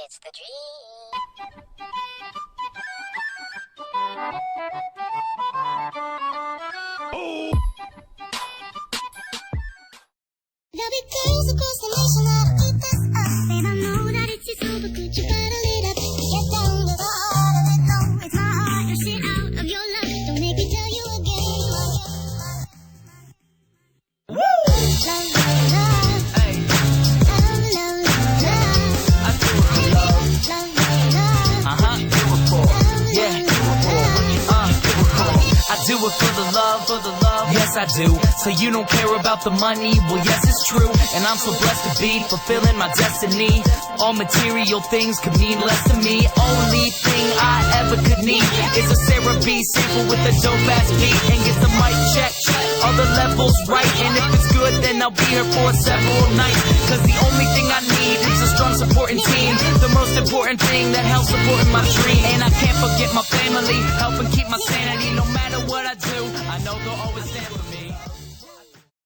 It's the dream. There'll be girls across the nation that'll keep this up. They don't know that it's your super good, you gotta lit up. Get down to the heart of it, no, it's my heart. You're shit out of your luck, don't make me tell you again. Woo! Love, love, love. Hey. Love, love, love, love. I do it for love. Love, love, love. Do it for. Yeah, do it for. Do it for. I do it for the love, yes I do. So you don't care about the money, well yes it's true. And I'm so blessed to be fulfilling my destiny. All material things could mean less to me. Only thing I ever could need is a Sarah B sample with a dope ass beat. And get the mic check, all the levels right. And if it's good then I'll be here for several nights. Cause the only thing I need is a strong supporting team. The most important thing that helps supporting my dream. And I can't forget my family, helping keep my sanity. No matter what I do, I know they'll always stand for me.